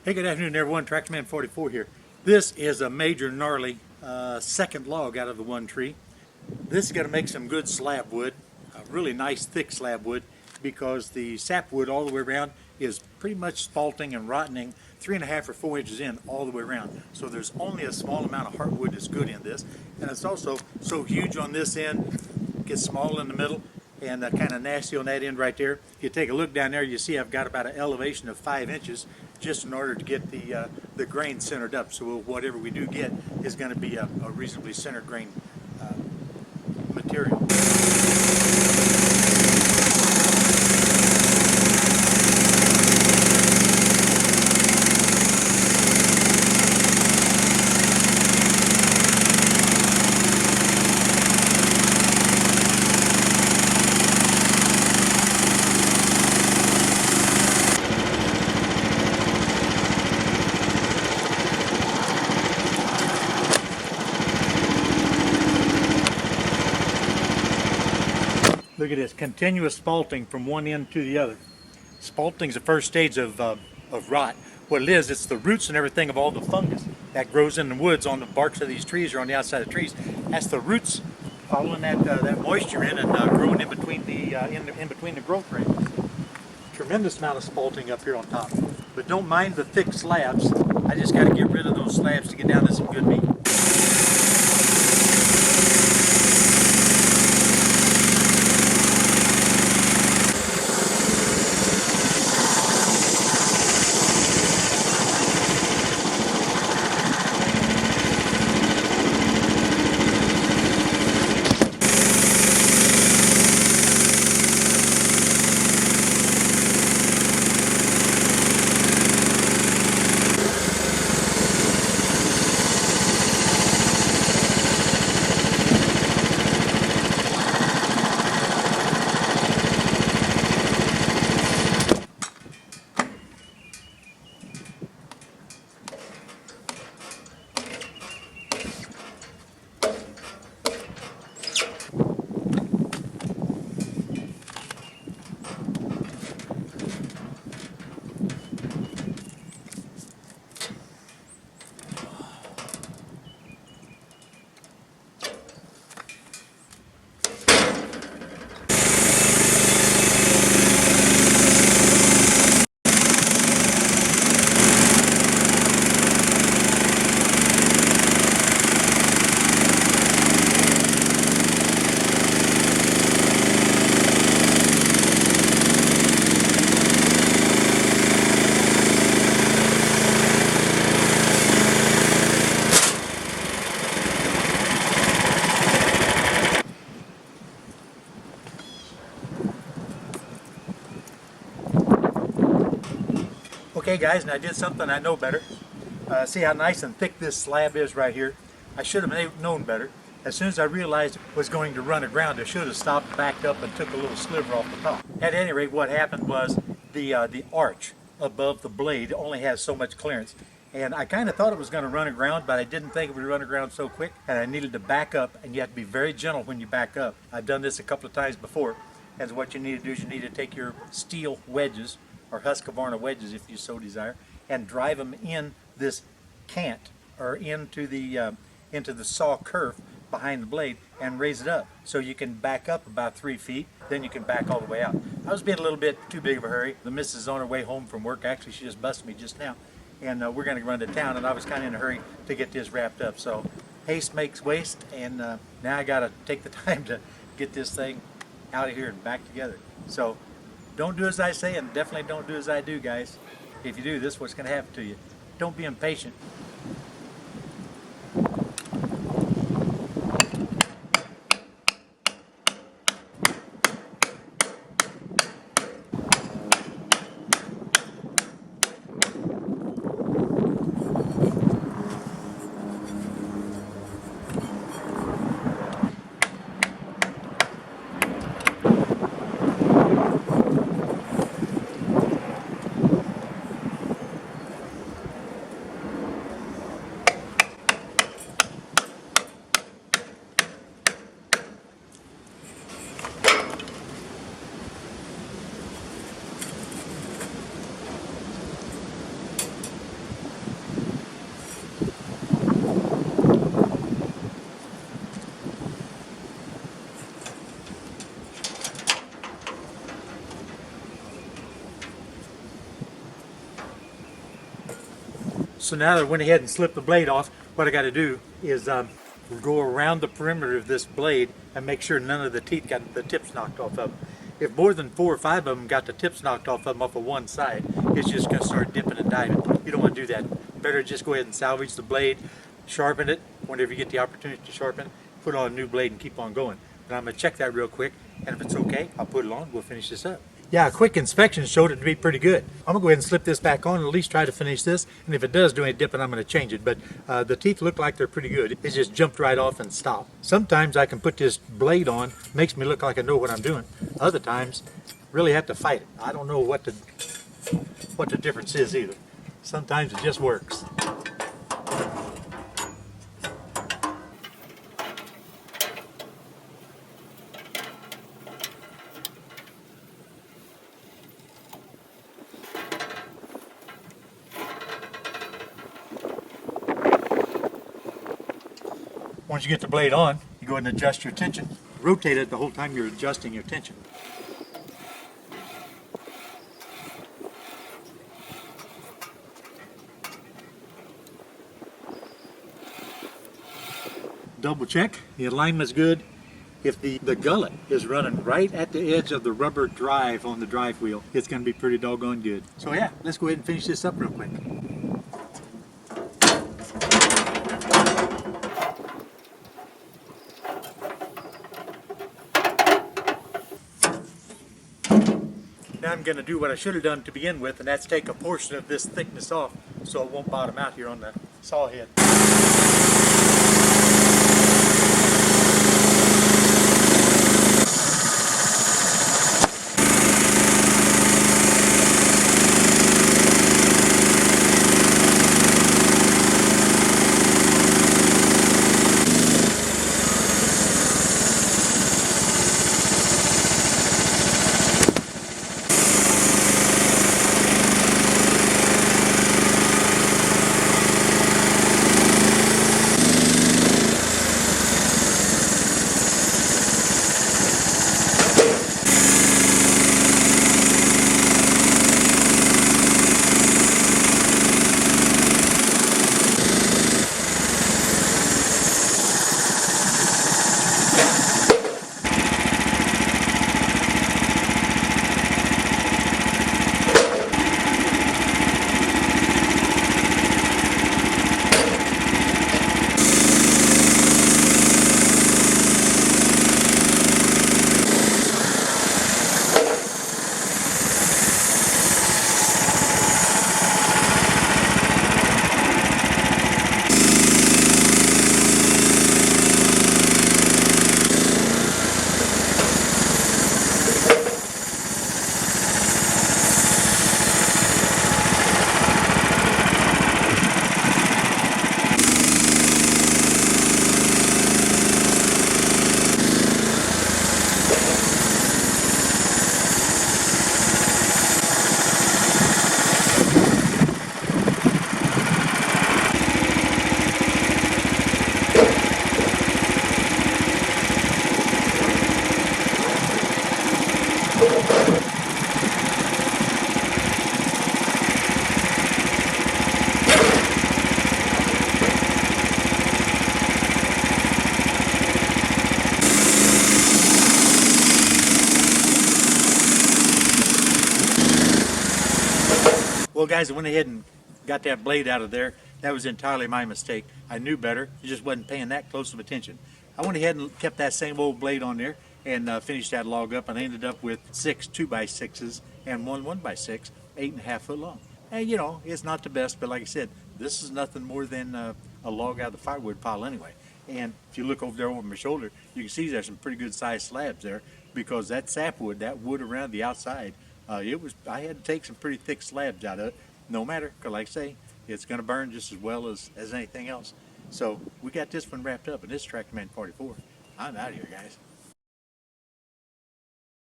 Hey, good afternoon everyone, Tractorman 44 here. This is a major gnarly second log out of the one tree. This is going to make some good slab wood, really nice thick slab wood, because the sapwood all the way around is pretty much spalting and rotting 3.5 or 4 inches in all the way around. So there's only a small amount of heartwood that's good in this, and it's also so huge on this end, gets small in the middle, and kind of nasty on that end right there. If you take a look down there, you see I've got about an elevation of 5 inches just in order to get the grain centered up. So whatever we do get is going to be a reasonably centered grain material. Look at this, continuous spalting from one end to the other. Spalting is the first stage of rot. What it is, it's the roots and everything of all the fungus that grows in the woods on the barks of these trees or on the outside of trees. That's the roots following that moisture in and growing in between the growth rates. Tremendous amount of spalting up here on top. But don't mind the thick slabs. I just got to get rid of those slabs to get down to some good meat. Okay guys, and I did something I know better. See how nice and thick this slab is right here? I should have known better. As soon as I realized it was going to run aground, I should have stopped, backed up, and took a little sliver off the top. At any rate, what happened was the arch above the blade only has so much clearance. And I kind of thought it was going to run aground, but I didn't think it would run aground so quick. And I needed to back up, and you have to be very gentle when you back up. I've done this a couple of times before. And what you need to do is you need to take your steel wedges, or Husqvarna wedges if you so desire, and drive them in this cant or into the saw kerf behind the blade and raise it up so you can back up about 3 feet, then you can back all the way out. I was being a little bit too big of a hurry. The missus is on her way home from work. Actually, she just busted me just now, and we're going to run to town, and I was kind of in a hurry to get this wrapped up. So haste makes waste, and now I got to take the time to get this thing out of here and back together. So don't do as I say, and definitely don't do as I do, guys. If you do, this is what's going to happen to you. Don't be impatient. So now that I went ahead and slipped the blade off, what I got to do is go around the perimeter of this blade and make sure none of the teeth got the tips knocked off of them. If more than 4 or 5 of them got the tips knocked off of them off of one side, it's just going to start dipping and diving. You don't want to do that. Better just go ahead and salvage the blade, sharpen it whenever you get the opportunity to sharpen it, put on a new blade and keep on going. And I'm going to check that real quick, and if it's okay, I'll put it on, we'll finish this up. Yeah, a quick inspection showed it to be pretty good. I'm going to go ahead and slip this back on and at least try to finish this, and if it does do any dipping, I'm going to change it. But the teeth look like they're pretty good. It just jumped right off and stopped. Sometimes I can put this blade on, makes me look like I know what I'm doing. Other times, really have to fight it. I don't know what the difference is either. Sometimes it just works. Once you get the blade on, you go ahead and adjust your tension. Rotate it the whole time you're adjusting your tension. Double check, the alignment's good. If the gullet is running right at the edge of the rubber drive on the drive wheel, it's going to be pretty doggone good. So yeah, let's go ahead and finish this up real quick. Now I'm going to do what I should have done to begin with, and that's take a portion of this thickness off so it won't bottom out here on the saw head. Well guys, I went ahead and got that blade out of there. That was entirely my mistake. I knew better, just wasn't paying that close of attention. I went ahead and kept that same old blade on there and finished that log up, and I ended up with 6 2x6s and one 1x6, 8.5 foot long. And you know, it's not the best, but like I said, this is nothing more than a log out of the firewood pile anyway. And if you look over there over my shoulder, you can see there's some pretty good sized slabs there, because that sapwood, that wood around the outside, I had to take some pretty thick slabs out of it. No matter, because like I say, it's going to burn just as well as anything else. So we got this one wrapped up, and this is Tractor Man 44. I'm out of here, guys.